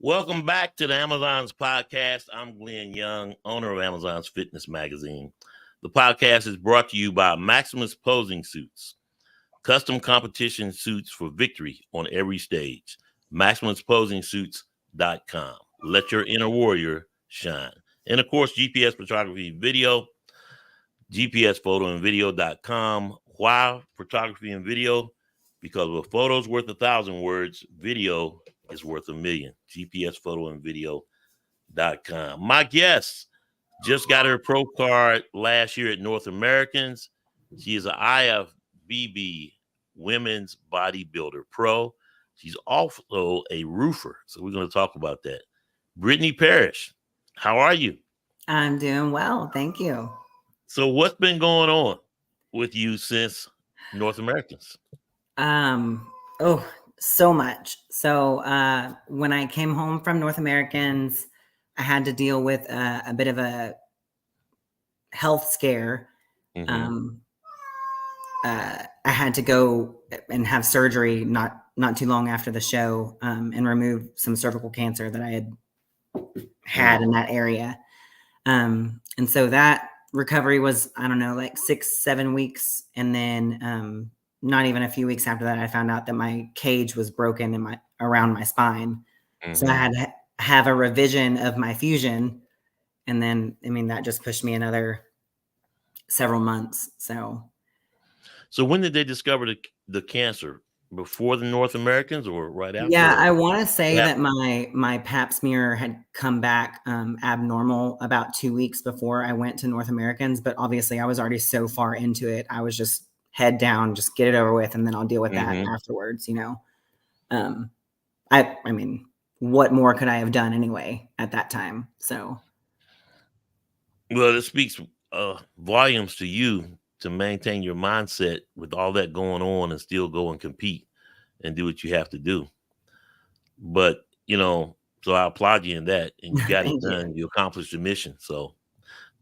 Welcome back to the Amazon's podcast. I'm Glenn Young, owner of Amazon's Fitness Magazine. The podcast is brought to you by Maximus Posing Suits, custom competition suits for victory on every stage. MaximusPosingSuits.com. Let your inner warrior shine. And of course, GPS Photography Video, GPSPhotoandVideo.com. Why photography and video? Because with photos worth 1,000 words, video is worth 1,000,000. GPSPhotoandVideo.com. My guest just got her pro card last year at North Americans. She is an IFBB Women's Bodybuilder Pro. She's also a roofer, so we're going to talk about that. Brittani Parish, how are you? I'm doing well, thank you. So what's been going on with you since North Americans? So much. So when I came home from North Americans, I had to deal with a bit of a health scare. Mm-hmm. I had to go and have surgery not too long after the show and remove some cervical cancer that I had in that area. And so that recovery was, I don't know, like 6-7 weeks. And then not even a few weeks after that, I found out that my cage was broken around my spine. Mm-hmm. So I had to have a revision of my fusion. And then, I mean, that just pushed me another several months. So when did they discover the cancer? Before the North Americans or right after? Yeah, I want to say that my pap smear had come back abnormal about 2 weeks before I went to North Americans, but obviously I was already so far into it. I was just head down, just get it over with, and then I'll deal with that afterwards, you know. I mean, what more could I have done anyway at that time? So, well, it speaks volumes to you to maintain your mindset with all that going on and still go and compete and do what you have to do. But, you know, so I applaud you in that, and you got it done. You accomplished the mission. So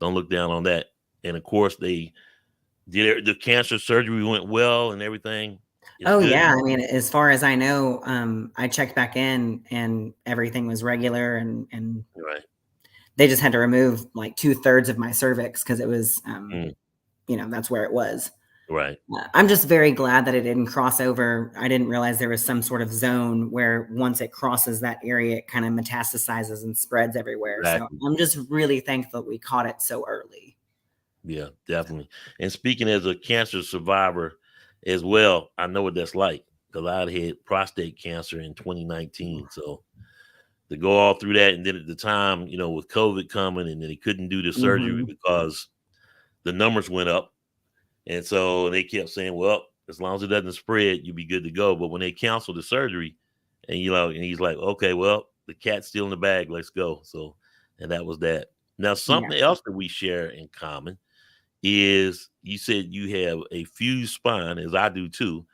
don't look down on that. And of course, they did the cancer surgery went well and everything. Yeah. I mean, as far as I know, I checked back in and everything was regular and right. They just had to remove like 2/3 of my cervix because it was, you know, that's where it was. Right. I'm just very glad that it didn't cross over. I didn't realize there was some sort of zone where once it crosses that area, it kind of metastasizes and spreads everywhere. Exactly. So I'm just really thankful we caught it so early. Yeah, definitely. And speaking as a cancer survivor as well, I know what that's like because I had prostate cancer in 2019. So to go all through that, and then at the time, you know, with COVID coming, and then they couldn't do the surgery because the numbers went up. And so they kept saying, well, as long as it doesn't spread, you'll be good to go. But when they canceled the surgery, and you know, and he's like, okay, well, the cat's still in the bag, let's go. So, and that was that. Now, something else that we share in common is you said you have a fused spine, as I do too,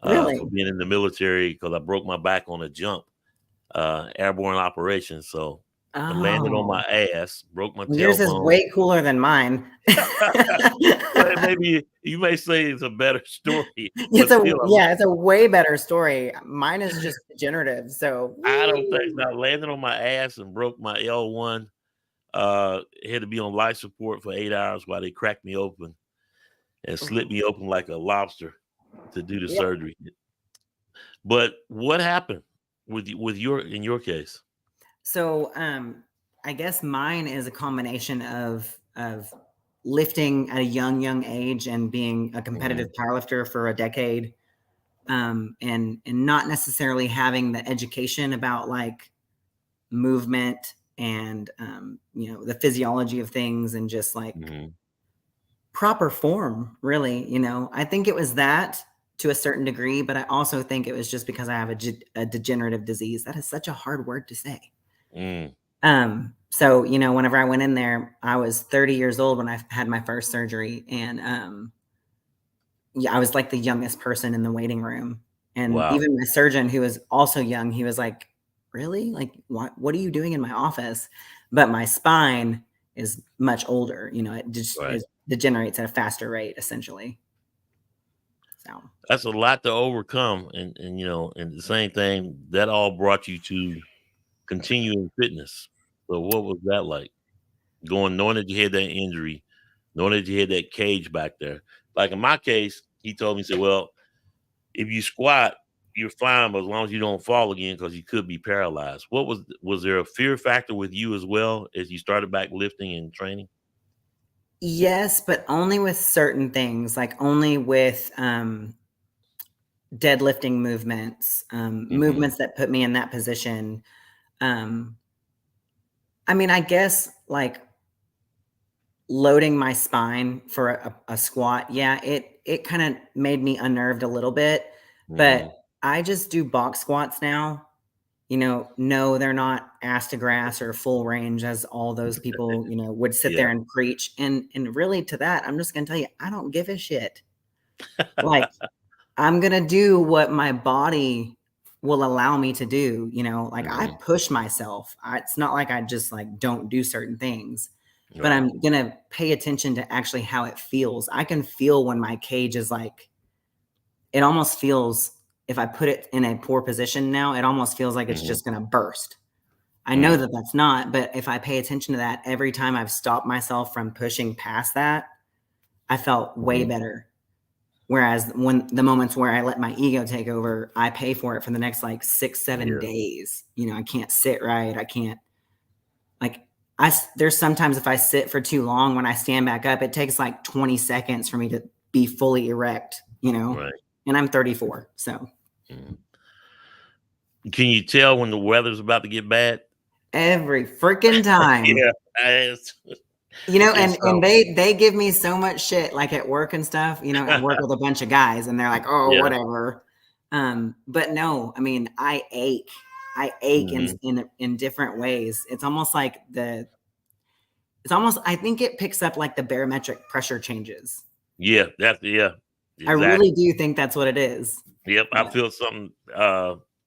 really? For being in the military, because I broke my back on a jump, airborne operation. So I landed on my ass, broke my tailbone. Yours is way cooler than mine. Well, maybe you may say it's a better story. It's a way better story. Mine is just degenerative. So I don't think I landed on my ass and broke my L1. Had to be on life support for 8 hours while they cracked me open and slit me open like a lobster to do the surgery. But what happened in your case? So I guess mine is a combination of lifting at a young age and being a competitive powerlifter for a decade, and not necessarily having the education about like movement and you know, the physiology of things and just like proper form, really. You know, I think it was that to a certain degree, but I also think it was just because I have a degenerative disease. That is such a hard word to say. So, you know, whenever I went in there, I was 30 years old when I had my first surgery. And I was like the youngest person in the waiting room. And even my surgeon, who was also young, he was like, really? Like, what are you doing in my office? But my spine is much older. You know, it just degenerates at a faster rate, essentially. So that's a lot to overcome. And you know, and the same thing, that all brought you to continue in fitness. So what was that like? Knowing that you had that injury, knowing that you had that cage back there. Like in my case, he told me, he said, well, if you squat, you're fine, but as long as you don't fall again, because you could be paralyzed. Was there a fear factor with you as well as you started back lifting and training? Yes, but only with certain things, like only with deadlifting movements, movements that put me in that position. I mean, I guess like loading my spine for a squat, yeah, it kind of made me unnerved a little bit, but I just do box squats now. No, they're not ass to grass or full range as all those people, would sit there and preach. And really to that, I'm just going to tell you, I don't give a shit. Like, I'm going to do what my body will allow me to do. Like I push myself. It's not like I just like don't do certain things, but I'm going to pay attention to actually how it feels. I can feel when my cage is like, it almost feels, if I put it in a poor position now, it almost feels like it's just going to burst. I know that that's not, but if I pay attention to that, every time I've stopped myself from pushing past that, I felt way better. Whereas when the moments where I let my ego take over, I pay for it for the next like 6-7 days. I can't sit right. I can't there's sometimes if I sit for too long, when I stand back up, it takes like 20 seconds for me to be fully erect, and I'm 34. So. Can you tell when the weather's about to get bad? Every freaking time. And they give me so much shit, like at work and stuff, I work with a bunch of guys and they're like, oh, whatever. But no, I mean, I ache in different ways. It's almost like I think it picks up like the barometric pressure changes. Yeah, exactly. I really do think that's what it is. Yep. I feel something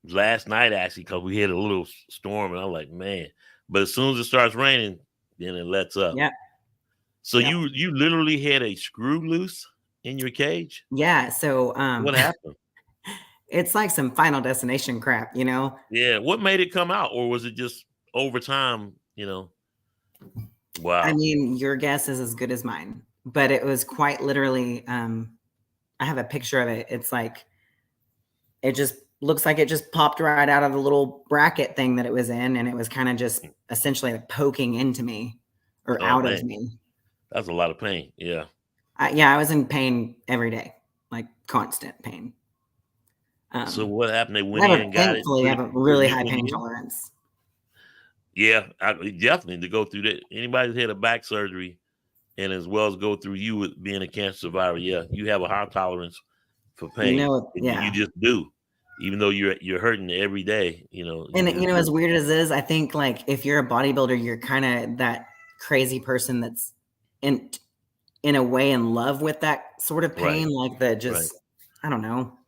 last night actually, because we had a little storm and I'm like, man, but as soon as it starts raining, then it lets up. Yeah. So you literally had a screw loose in your cage? Yeah. So what happened? It's like some Final Destination crap, Yeah. What made it come out, or was it just over time? Wow. I mean, your guess is as good as mine, but it was quite literally. I have a picture of it. It's like it just looks like it just popped right out of the little bracket thing that it was in, and it was kind of just essentially like poking into me or out of me. That's a lot of pain. Yeah. I was in pain every day, like constant pain. So what happened? They went in and got it. Thankfully, I have a really high pain tolerance. Yeah, definitely to go through that. Anybody who's had a back surgery, and as well as go through you with being a cancer survivor, yeah, you have a high tolerance for pain. You just do, even though you're hurting every day. And as weird as it is, I think like if you're a bodybuilder, you're kind of that crazy person that's in a way in love with that sort of pain, like the just I don't know,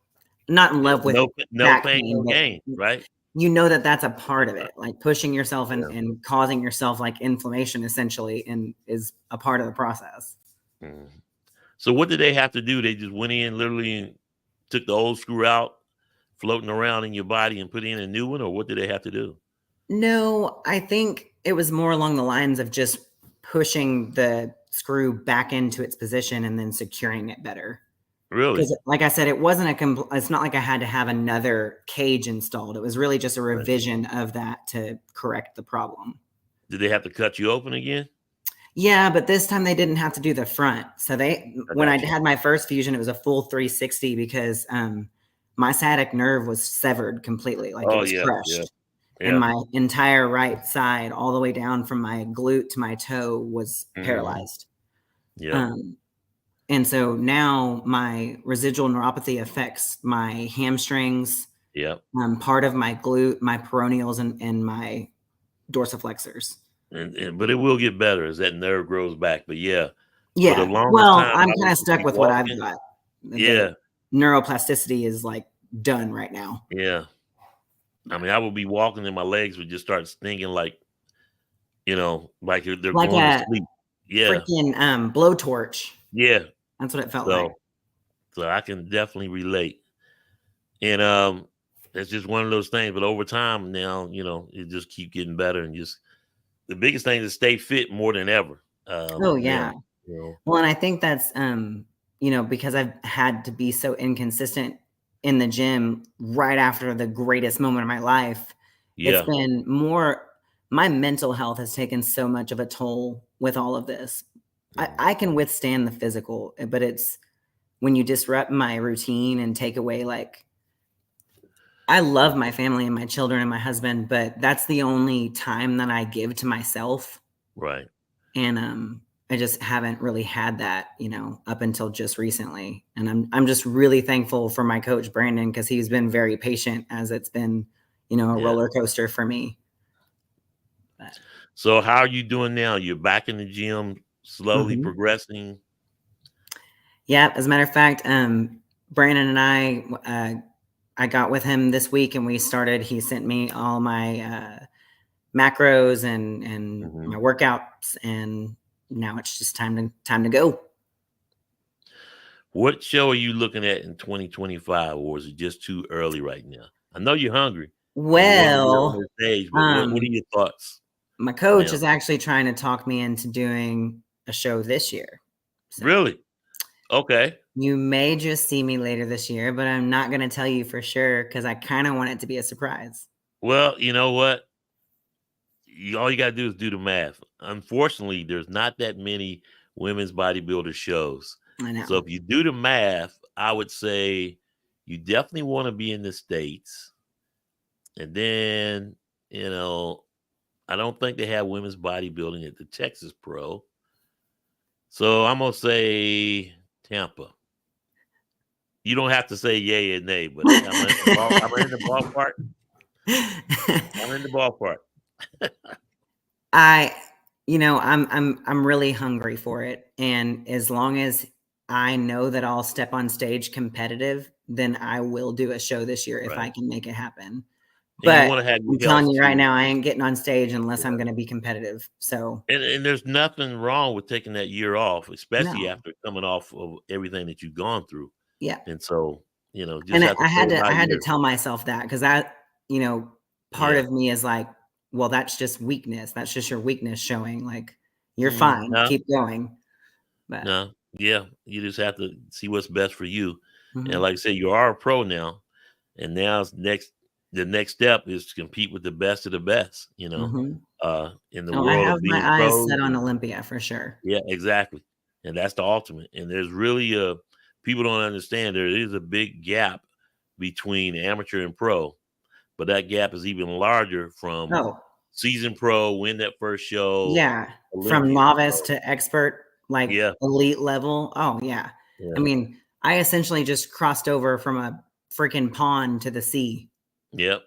not in love with no pain, no gain, right? That's a part of it, like pushing yourself and causing yourself like inflammation essentially, and is a part of the process. So what did they have to do? They just went in literally and took the old screw out, floating around in your body, and put in a new one, or what did they have to do? No, I think it was more along the lines of just pushing the screw back into its position and then securing it better. Really? Because like I said, it wasn't it's not like I had to have another cage installed. It was really just a revision of that to correct the problem. Did they have to cut you open again? Yeah, but this time they didn't have to do the front. So when I had my first fusion, it was a full 360 because my sciatic nerve was severed completely. Like it was crushed. Yeah. And my entire right side, all the way down from my glute to my toe, was paralyzed. Yeah. And so now my residual neuropathy affects my hamstrings, part of my glute, my peroneals, and my dorsiflexors. But it will get better as that nerve grows back. But yeah. Well, I'm kind of stuck with what I've got. The neuroplasticity is like done right now. Yeah. I mean, I would be walking and my legs would just start stinging like like they're going to sleep. Yeah. Freaking blowtorch. Yeah. That's what it felt like. So I can definitely relate. And It's just one of those things. But over time now, it just keep getting better, and just the biggest thing is stay fit more than ever. Oh Now, yeah. Well, and I think that's because I've had to be so inconsistent in the gym right after the greatest moment of my life. It's yeah, been more, my mental health has taken so much of a toll with all of this. I can withstand the physical, but it's when you disrupt my routine and take away, like, I love my family and my children and my husband, but that's the only time that I give to myself. right. And I just haven't really had that, up until just recently. And I'm just really thankful for my coach Brandon, because he's been very patient as it's been, a roller coaster for me. But, So how are you doing now? You're back in the gym, slowly progressing. Yeah, as a matter of fact, Brandon and I got with him this week, and he sent me all my macros and my workouts, and now it's just time to go. What show are you looking at in 2025, or is it just too early right now? I know you're hungry and you want to get on Well, the stage, but what are your thoughts? my coach Now? is actually trying to talk me into doing a show this year. So Really? Okay. you may just see me later this year, but I'm not going to tell you for sure, because I kind of want it to be a surprise. Well, you know what? All you got to do is do the math. Unfortunately, there's not that many women's bodybuilder shows. I know. So if you do the math, I would say you definitely want to be in the States. And then, I don't think they have women's bodybuilding at the Texas Pro. So I'm going to say Tampa. You don't have to say yay or nay, but I'm in the ballpark. I'm in the ballpark. I'm really hungry for it. And as long as I know that I'll step on stage competitive, then I will do a show this year if I can make it happen. And you But want to have your I'm telling health you right too. now, I ain't getting on stage unless I'm going to be competitive. So, And there's nothing wrong with taking that year off, especially no. after coming off of everything that you've gone through. Yeah. And so, just And have to I play had it by to ear. tell myself that, because part of me is like, well, that's just weakness. That's just your weakness showing. Like, you're fine. No, Keep going. But no, yeah, you just have to see what's best for you. And mhm. like I said, you are a pro now, and now the next step is to compete with the best of the best. Mhm. In the Oh, I world have of being my eyes pros. set on Olympia for sure. Yeah, exactly. And that's the ultimate. And there's really people don't understand there is a big gap between amateur and pro, but that gap is even larger from Oh, season pro, win that first show, yeah. From Olympia. novice So to expert, like yeah, elite level. Oh, yeah. I yeah, mean, I essentially just crossed over from a freaking pond to the sea. yep.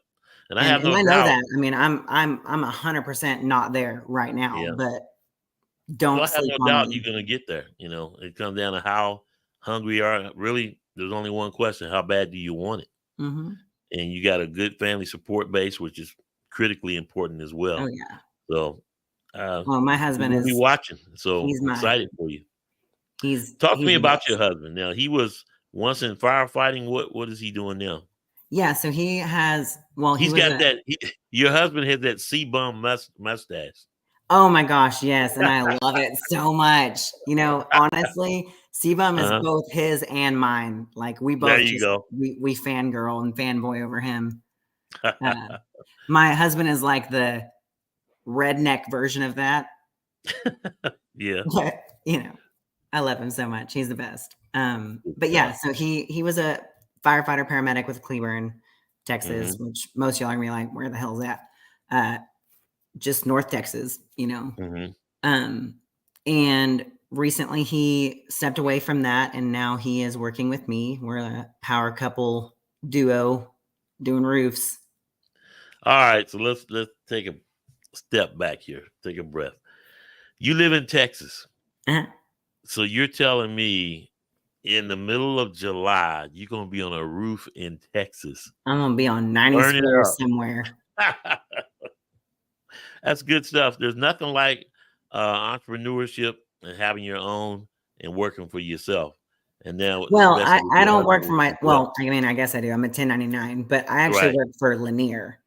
And I And have no I know doubt. that. I mean, I'm 100% not there right now, Yeah. but Well, don't I have sleep no on doubt me. you're gonna get there. It comes down to how hungry you are. Really, there's only one question: how bad do you want it? Mhm. And you got a good family support base, which is critically important as Oh, well. yeah. So Well, my we're husband gonna be is watching. So he's I'm my excited for you. he's Talk to he's me the about your best. husband. Now he was once in firefighting. What is he doing now? Yeah, so he He's was got a that. Your husband has that C-bum mustache. oh my gosh, yes, and I love it so much. Honestly, Sebum is Uh-huh. both his and mine. Like, we There both you just go. we fangirl and fanboy over him. Uh, my husband is like the redneck version of that, Yeah. but I love him so much. He's the best. Good But yeah, stuff. so he was a firefighter paramedic with Cleburne, Texas, Mm-hmm. which most of y'all are gonna be like, where the hell is that? Just North Texas. Mm-hmm. And recently he stepped away from that, and now he is working with me. We're a power couple duo doing roofs. All right. So let's take a step back here. Take a breath. You live in Texas. Uh-huh. So you're telling me in the middle of July, you're gonna be on a roof in Texas. I'm gonna be on 90 Burn it squares somewhere. up. That's good stuff. There's nothing like entrepreneurship and having your own and working for yourself. And now, Well, especially with I your don't work husband, for my. it's Well, left. I mean, I guess I do. I'm a 1099, but I actually Right. work for Lanier,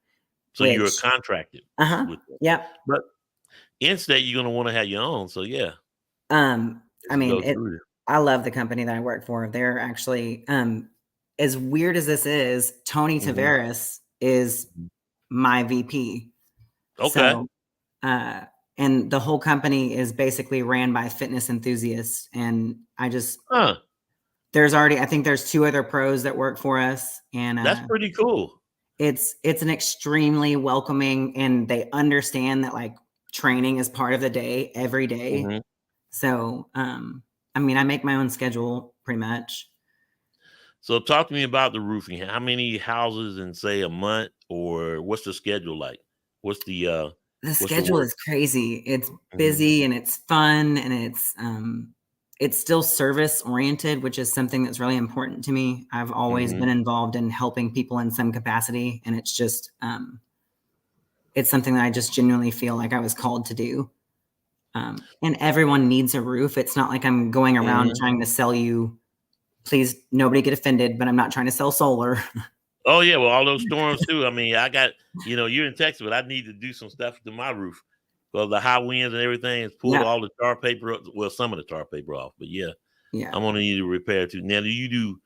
So you're which. contracted with them. Yep. But in state, you're going to want to have your own. So yeah, I as you mean, go through it. I love the company that I work for. They're actually, as weird as this is, Tony Mhm. Tavares is my VP. Okay. So, and the whole company is basically ran by fitness enthusiasts. And I think there's 2 other pros that work for us. And, That's pretty cool. it's an extremely welcoming, and they understand that like training is part of the day every day. Mhm. So, I mean, I make my own schedule pretty much. So talk to me about the roofing. How many houses in say a month, or what's the schedule like? What's the The what's the schedule work? is crazy. It's Mhm. busy and it's fun, and it's still service oriented, which is something that's really important to me. I've always Mhm. been involved in helping people in some capacity, and it's just it's something that I just genuinely feel like I was called to do. And everyone needs a roof. It's not like I'm going around Mhm. trying to sell you. Please, nobody get offended, but I'm not trying to sell solar. Oh yeah, well all those storms too. I mean, I got you're in Texas, but I need to do some stuff to my roof because the high winds and everything has pulled Yeah, all the tar paper up. Well, some of the tar paper off, but yeah, yeah, I'm gonna need to repair too. Now, do you do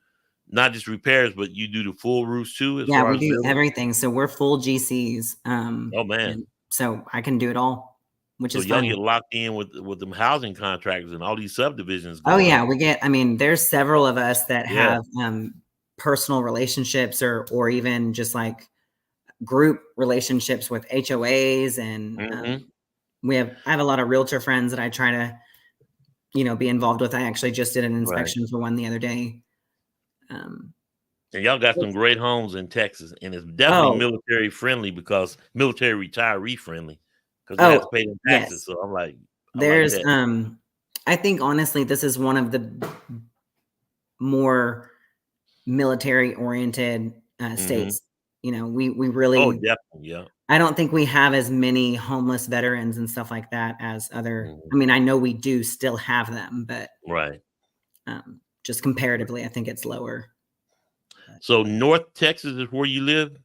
not just repairs, but you do the full roofs too, as yeah. far We as do building? everything. So we're full GCs. Oh man, And so I can do it all, which so is y'all funny. get locked in with them housing contractors and all these subdivisions Oh going yeah, on. I mean, there's several of us that Yeah. have personal relationships, or even just like group relationships with HOAs, and Hmm. I have a lot of realtor friends that I try to, be involved with. I actually just did an Right. inspection for one the other day. Um, And y'all got some it's- great homes in Texas, and it's definitely oh, military friendly because military retiree friendly because they have to oh, pay them taxes. yes. So I'm like, I like There's, that. I think honestly, this is one of the more military oriented Hmm. states. We Oh, really, definitely, yeah. I don't think we have as many homeless veterans and stuff like that as other. Mhm. I mean, I know we do still have them, but Right. just comparatively, I think it's lower. So North Texas is where you live.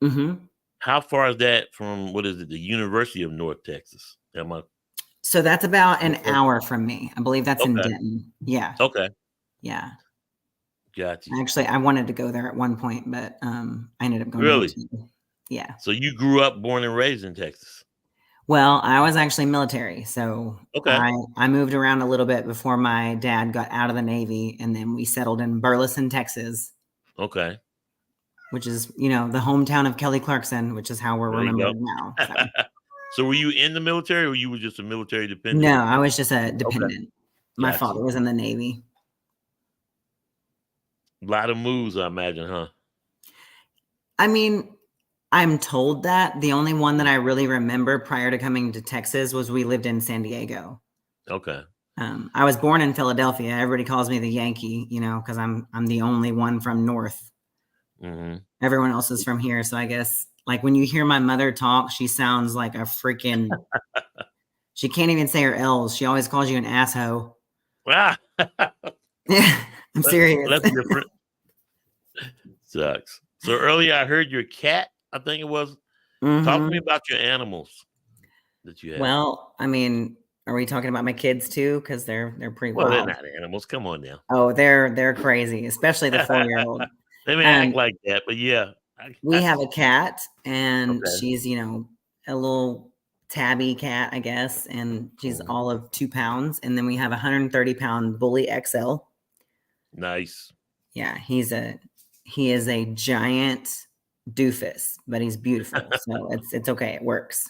Hmm. How far is that from what is it, the University of North Texas? Am I So that's about an okay? hour from me. I believe that's in Okay. Denton. Yeah, Okay. yeah. Got you. Actually, I wanted to go there at one point, but I ended up going to Really? UT. Yeah. So you grew up, born and raised in Texas? Well, I was actually military, so Okay. I moved around a little bit before my dad got out of the Navy, and then we settled in Burleson, Texas, Okay. which is the hometown of Kelly Clarkson, which is how we're There you remembered go. now. So So were you in the military, or you were just a military dependent? no, I was just a Okay. dependent. My Got father you. was in the Navy. A lot of moves, I imagine, huh? I mean, I'm told that the only one that I really remember prior to coming to Texas was we lived in San Diego. Okay. I was born in Philadelphia. Everybody calls me the Yankee, because I'm the only one from North. Hmm. Everyone else is from here. So I guess like when you hear my mother talk, she sounds like a freaking. She can't even say her L's. She always calls you an asshole. Ah, Yeah, I'm serious. that's different. Sucks. So earlier I heard your cat, I think it was. Talk to me Hmm. about your animals that you have. Well, I mean, are we talking about my kids too? Because they're pretty Well, they're wild. not animals. Come on now. Oh, they're crazy, especially the 4-year-old. They may act Um, like that, but yeah, I we got have you. a cat, and Okay. she's a little tabby cat, I guess, and she's Mhm. all of 2 pounds. And then we have a 130-pound bully XL. Nice. Yeah, he is a giant doofus, but he's beautiful, so it's okay. It works.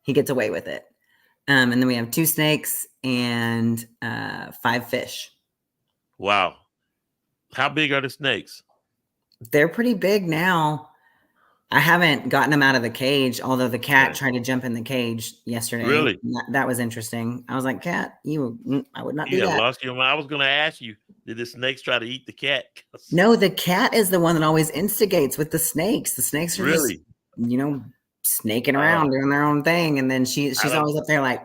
He gets away with it. And then we have 2 snakes and 5 fish. Wow. How big are the snakes? They're pretty big now. I haven't gotten them out of the cage, although the cat Right. tried to jump in the cage yesterday. Really? That was interesting. I was like, cat, I would not You do have that. lost your mind. I was going to ask you, did the snakes try to eat the cat? No, the cat is the one that always instigates with the snakes. The snakes are just, Really? snaking Uh, around doing their own thing, and then I she's don't. always up there like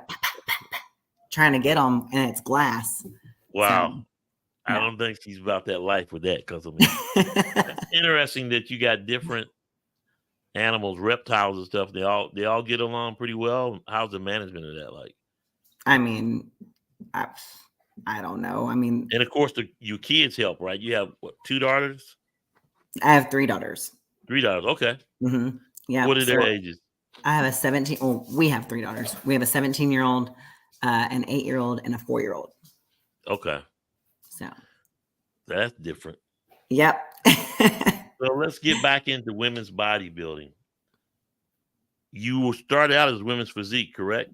trying to get them, and it's glass. So Wow. I don't think she's about that life with that. Because I mean, that's interesting that you got different animals, reptiles and stuff. They all get along pretty well. How's the management of that like? I mean, I don't know. I mean, and of course, your kids help, right? You have what, 2 daughters? I have 3 daughters. 3 daughters, okay. Mm-hmm. Yeah. What are their ages? I have a 17. Well, we have 3 daughters. We have a 17-year-old, an 8-year-old, and a 4-year-old. Okay. So that's different. Yep. So let's get back into women's bodybuilding. You started out as women's physique, correct?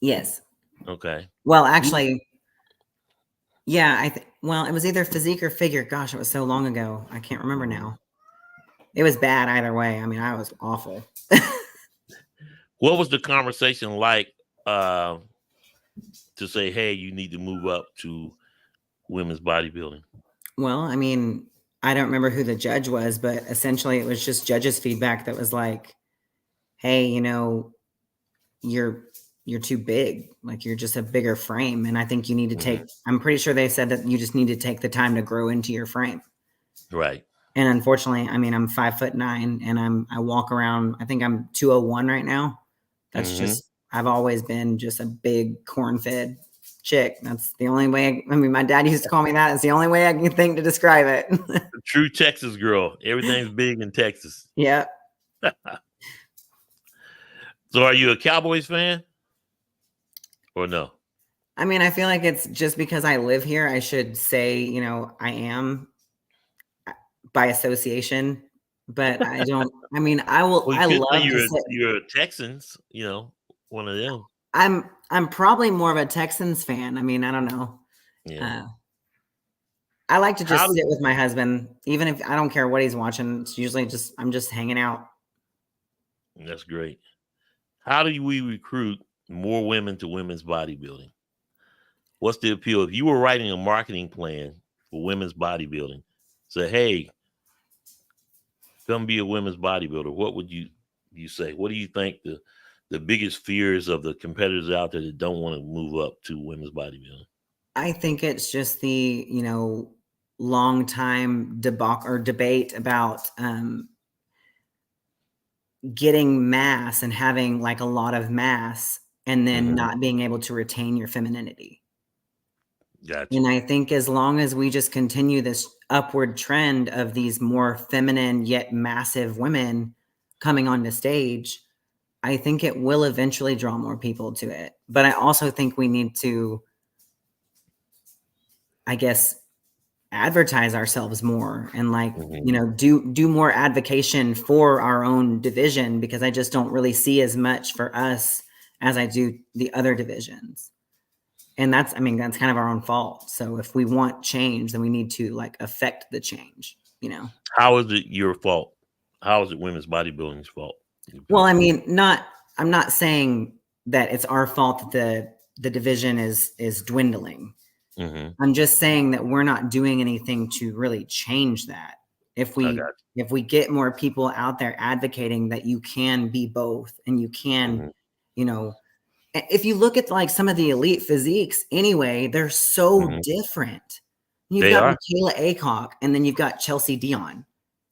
Yes. Okay. Well, actually, yeah. Well, it was either physique or figure. Gosh, it was so long ago. I can't remember now. It was bad either way. I mean, I was awful. What was the conversation like to say, hey, you need to move up to women's bodybuilding? Well, I mean, I don't remember who the judge was, but essentially it was just judges' feedback that was like, hey, you know, you're too big. Like, you're just a bigger frame. And I think you need to take, I'm pretty sure they said that you just need to take the time to grow into your frame. Right. And unfortunately, I mean, I'm 5'9" and I walk around, I think I'm 201 right now. That's just, I've always been just a big corn-fed chick. That's the only way. I mean, my dad used to call me that. It's the only way I can think to describe it. A true Texas girl. Everything's big in Texas. Yeah. So are you a Cowboys fan or no? I mean, I feel like it's just because I live here, I should say, you know, I am by association, but I don't, I mean, I will, well, I love you're a Texans, you know, one of them. I'm probably more of a Texans fan. I mean, I don't know. Yeah. I like to just sit with my husband, even if I don't care what he's watching. It's usually just, I'm just hanging out. That's great. How do we recruit more women to women's bodybuilding? What's the appeal? If you were writing a marketing plan for women's bodybuilding, say, hey, come be a women's bodybuilder, what would you say? What do you think the biggest fears of the competitors out there that don't want to move up to women's bodybuilding? I think it's just the, you know, long time debate about getting mass and having like a lot of mass and then not being able to retain your femininity. Gotcha. And I think as long as we just continue this upward trend of these more feminine yet massive women coming onto stage, I think it will eventually draw more people to it. But I also think we need to, I guess, advertise ourselves more and like, you know, do more advocation for our own division, because I just don't really see as much for us as I do the other divisions. And that's kind of our own fault. So if we want change, then we need to like affect the change, you know? How is it your fault? How is it women's bodybuilding's fault? Well, I mean, I'm not saying that it's our fault that the division is dwindling. I'm just saying that we're not doing anything to really change that. If we get more people out there advocating that you can be both and you can, you know, if you look at like some of the elite physiques anyway, they're so different. You've got Michaela Aycock, and then you've got Chelsea Dion,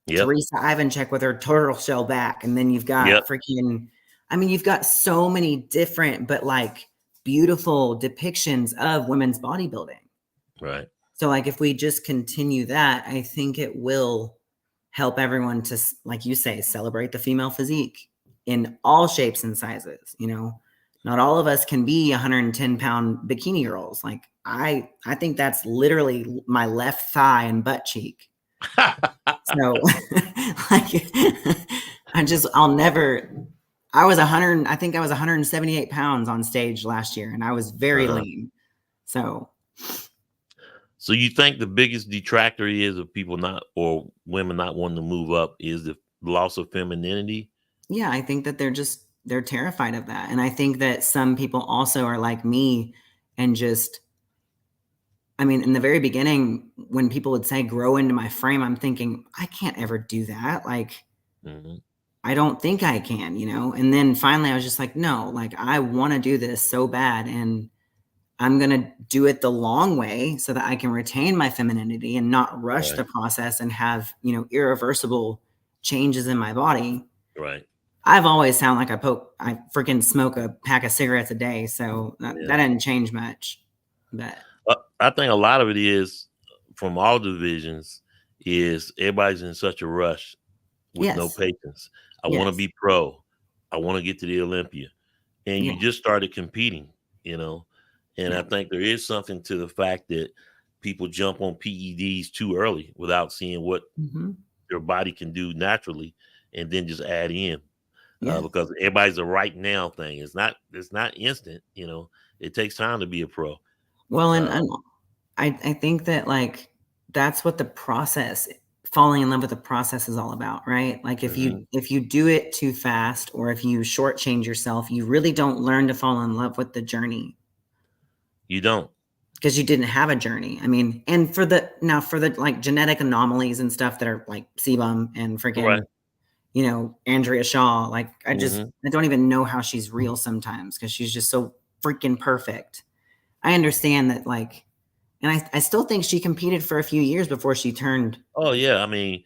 Teresa Ivanchek with her turtle shell back. And then you've got freaking, I mean, you've got so many different, but like beautiful depictions of women's bodybuilding. Right. So like, if we just continue that, I think it will help everyone to, like you say, celebrate the female physique in all shapes and sizes. You know, not all of us can be 110-pound bikini girls. Like I think that's literally my left thigh and butt cheek. So like, I was 178 pounds on stage last year, and I was very lean. So you think the biggest detractor is of people or women not wanting to move up is the loss of femininity? Yeah, I think that they're terrified of that. And I think that some people also are like me and just, I mean, in the very beginning, when people would say grow into my frame, I'm thinking, I can't ever do that. Like, I don't think I can, you know? And then finally I was just like, no, like I want to do this so bad. And I'm going to do it the long way so that I can retain my femininity and not rush the process and have, irreversible changes in my body. Right. I've always sound like I freaking smoke a pack of cigarettes a day. So that didn't change much. But I think a lot of it is from all divisions is everybody's in such a rush with no patience. I want to be pro. I want to get to the Olympia. And you just started competing, and I think there is something to the fact that people jump on PEDs too early without seeing what their body can do naturally and then just add in. Because everybody's a right now thing. It's not instant, it takes time to be a pro. Well, and I think that like that's what the process, falling in love with the process is all about, right? Like if you do it too fast or if you shortchange yourself, you really don't learn to fall in love with the journey. You don't. Because you didn't have a journey. I mean, and for the like genetic anomalies and stuff that are like sebum and freaking, Andrea Shaw, like I don't even know how she's real sometimes because she's just so freaking perfect. I understand that, like, and I still think she competed for a few years before she turned. Oh yeah, I mean,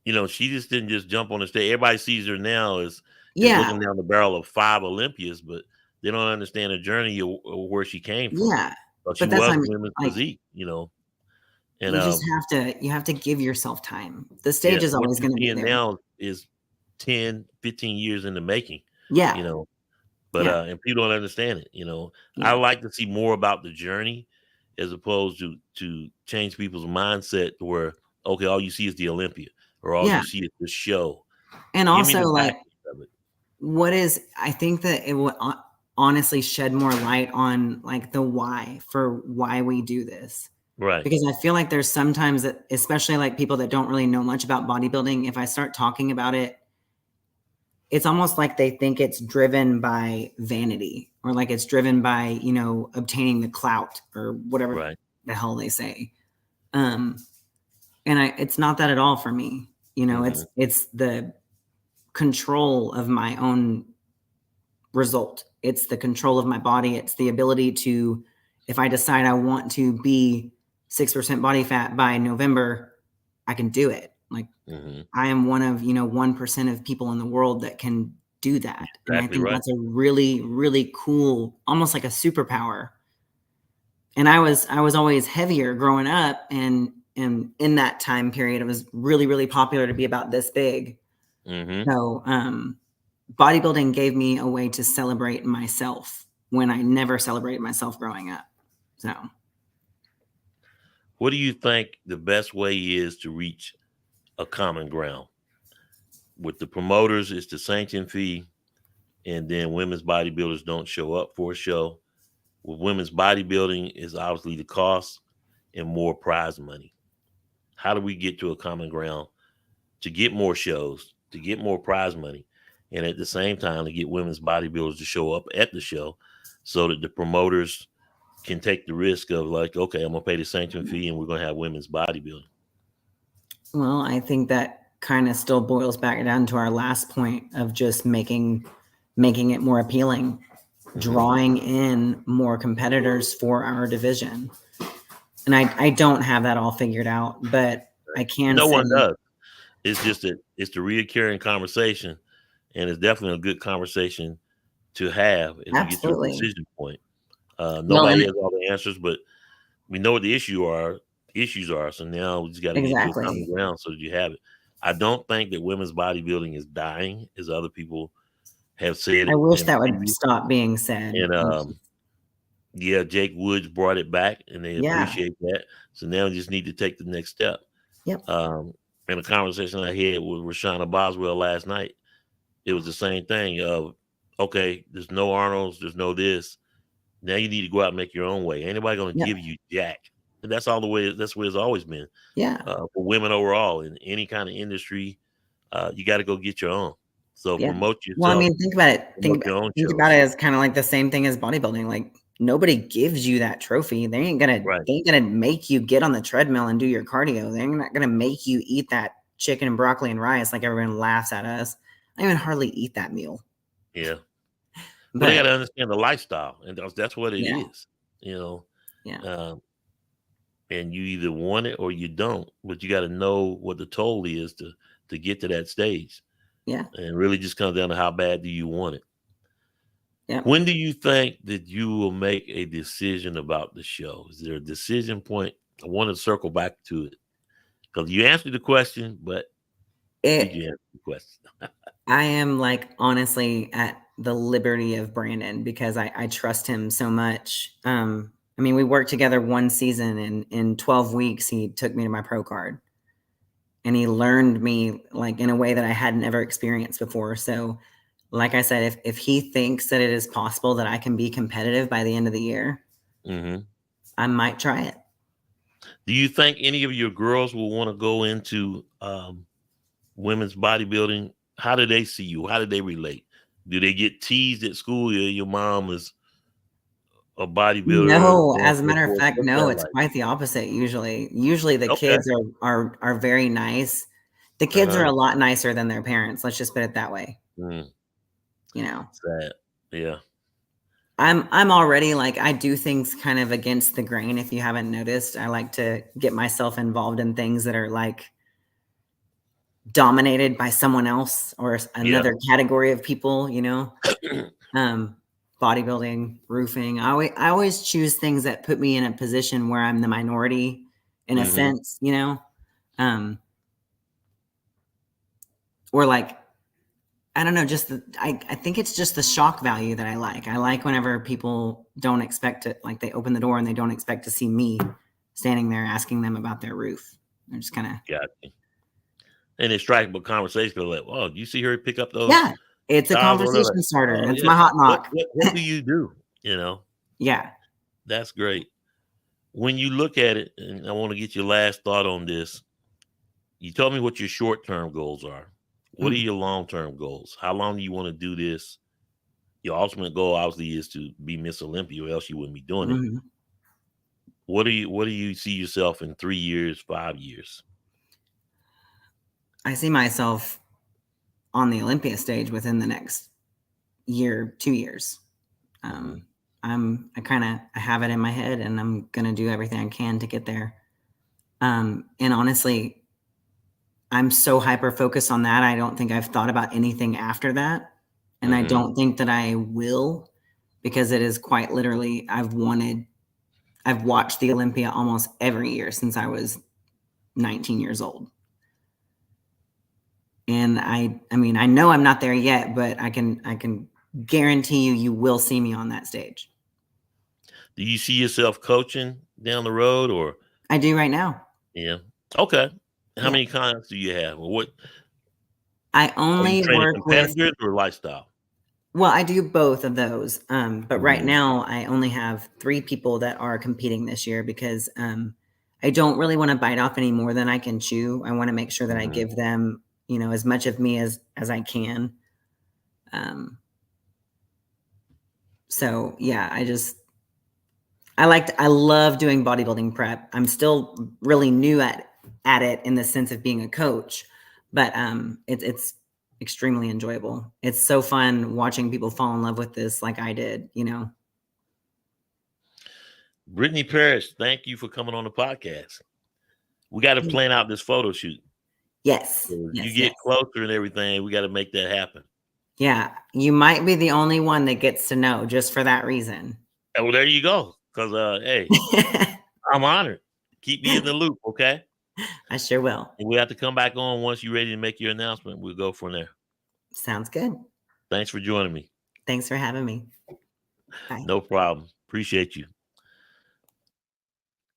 she just didn't just jump on the stage. Everybody sees her now as looking down the barrel of 5 Olympias, but they don't understand the journey of where she came from. Yeah, but she was women's physique, And you have to give yourself time. The stage is always going to be there. Now is 10, 15 years in the making. Yeah. But and people don't understand it. I like to see more about the journey as opposed to change people's mindset to where, okay, all you see is the Olympia or all you see is the show. And also, like, I think that it would honestly shed more light on like the why we do this. Right. Because I feel like there's sometimes that, especially like people that don't really know much about bodybuilding, if I start talking about it, it's almost like they think it's driven by vanity or like it's driven by, obtaining the clout or whatever the hell they say. And it's not that at all for me. It's the control of my own result. It's the control of my body. It's the ability to, if I decide I want to be 6% body fat by November, I can do it. Like I am one of, 1% of people in the world that can do that. Exactly. And I think that's a really, really cool, almost like a superpower. And I was always heavier growing up. And in that time period, it was really, really popular to be about this big. So bodybuilding gave me a way to celebrate myself when I never celebrated myself growing up. So what do you think the best way is to reach a common ground? With the promoters, it's the sanction fee, and then women's bodybuilders don't show up for a show. With women's bodybuilding, is obviously the cost and more prize money. How do we get to a common ground to get more shows, to get more prize money, and at the same time to get women's bodybuilders to show up at the show so that the promoters can take the risk of like, okay, I'm gonna pay the sanction fee and we're gonna have women's bodybuilding? Well, I think that kind of still boils back down to our last point of just making it more appealing, drawing in more competitors for our division. And I don't have that all figured out, but I can. No one does. It's just that it's the reoccurring conversation, and it's definitely a good conversation to have as we get to a decision point. Nobody has all the answers, but we know what the issues are. So now we just got to get to a common ground so that you have it. I don't think that women's bodybuilding is dying, as other people have said. I wish that would stop being said. And Jake Woods brought it back, and they appreciate that. So now we just need to take the next step. Yep. In a conversation I had with Rashana Boswell last night, it was the same thing of, okay, there's no Arnolds, there's no this. Now you need to go out and make your own way. Ain't nobody going to give you jack. And that's all the way. That's where it's always been. Yeah. For women overall in any kind of industry, you got to go get your own. So promote yourself. Well, I mean, think about it. Think about it as kind of like the same thing as bodybuilding. Like nobody gives you that trophy. They ain't gonna make you get on the treadmill and do your cardio. They're not gonna make you eat that chicken and broccoli and rice like everyone laughs at us. I even hardly eat that meal. Yeah. But they got to understand the lifestyle, and that's what it is. you know. Yeah. And you either want it or you don't, but you got to know what the toll is to get to that stage. Yeah. And it really just comes down to how bad do you want it. Yeah. When do you think that you will make a decision about the show? Is there a decision point? I want to circle back to it because you answered the question, but did you answer the question? I am like honestly at the liberty of Brandon because I trust him so much. I mean, we worked together one season, and in 12 weeks, he took me to my pro card, and he learned me like in a way that I hadn't ever experienced before. So, like I said, if he thinks that it is possible that I can be competitive by the end of the year, I might try it. Do you think any of your girls will want to go into women's bodybuilding? How do they see you? How do they relate? Do they get teased at school? Your mom is a bodybuilder. No, So on as a and so matter of forth? fact, What's no, that it's like? quite the opposite usually. Usually the Okay. kids are very nice. The kids are a lot nicer than their parents. Let's just put it that way. You know. Sad. Yeah. I'm already like I do things kind of against the grain if you haven't noticed. I like to get myself involved in things that are like dominated by someone else or another category of people, you know. Bodybuilding, roofing. I always choose things that put me in a position where I'm the minority in a sense, you know. Or like I don't know, just I think it's just the shock value that I like. I like whenever people don't expect it, like they open the door and they don't expect to see me standing there asking them about their roof. They're just kind of Got you. And it's striking a conversation like, oh, you see her pick up those? Yeah, it's a tiles over there? conversation Like, starter. oh, It's yeah. my hot knock. What do you do? You know, Yeah. that's great. When you look at it, and I want to get your last thought on this. You told me what your short-term goals are. What are your long-term goals? How long do you want to do this? Your ultimate goal obviously is to be Miss Olympia, or else you wouldn't be doing it. What do you see yourself in 3 years, 5 years? I see myself on the Olympia stage within the next year, 2 years. I have it in my head, and I'm gonna do everything I can to get there. And honestly, I'm so hyper focused on that. I don't think I've thought about anything after that, and I don't think that I will, because it is quite literally I've watched the Olympia almost every year since I was 19 years old. And I mean, I know I'm not there yet, but I can guarantee you will see me on that stage. Do you see yourself coaching down the road, or? I do right now. Yeah. Okay. How many clients do you have? Or what? I only training work with competitors or lifestyle? Well, I do both of those. But right now I only have 3 people that are competing this year because I don't really want to bite off any more than I can chew. I want to make sure that I give them, you know, as much of me as I can. So yeah, I love doing bodybuilding prep. I'm still really new at it in the sense of being a coach, but it's extremely enjoyable. It's so fun watching people fall in love with this like I did, you know. Brittani Parish, thank you for coming on the podcast. We got to plan out this photo shoot. Yes. So yes you get closer and everything. We got to make that happen. Yeah. You might be the only one that gets to know just for that reason. Well, there you go. Because, hey, I'm honored. Keep me in the loop, okay? I sure will. And we have to come back on once you're ready to make your announcement. We'll go from there. Sounds good. Thanks for joining me. Thanks for having me. Bye. No problem. Appreciate you.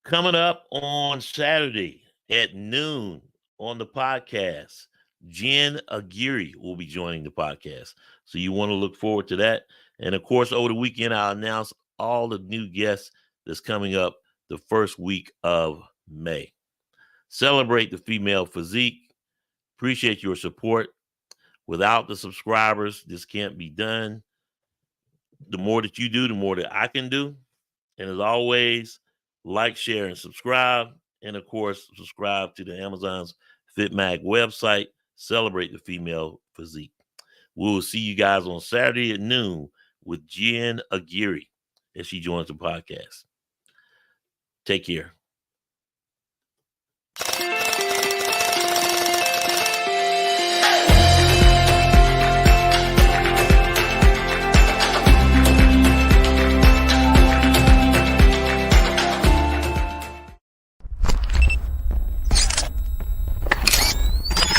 Coming up on Saturday at noon on the podcast, Jen Aguirre will be joining the podcast. So you want to look forward to that. And of course, over the weekend, I'll announce all the new guests that's coming up the first week of May. Celebrate the female physique. Appreciate your support. Without the subscribers, this can't be done. The more that you do, the more that I can do. And as always, like, share, and subscribe. And of course, subscribe to the Amazon's FitMag website. Celebrate the female physique. We will see you guys on Saturday at noon with Jen Aguirre as she joins the podcast. Take care.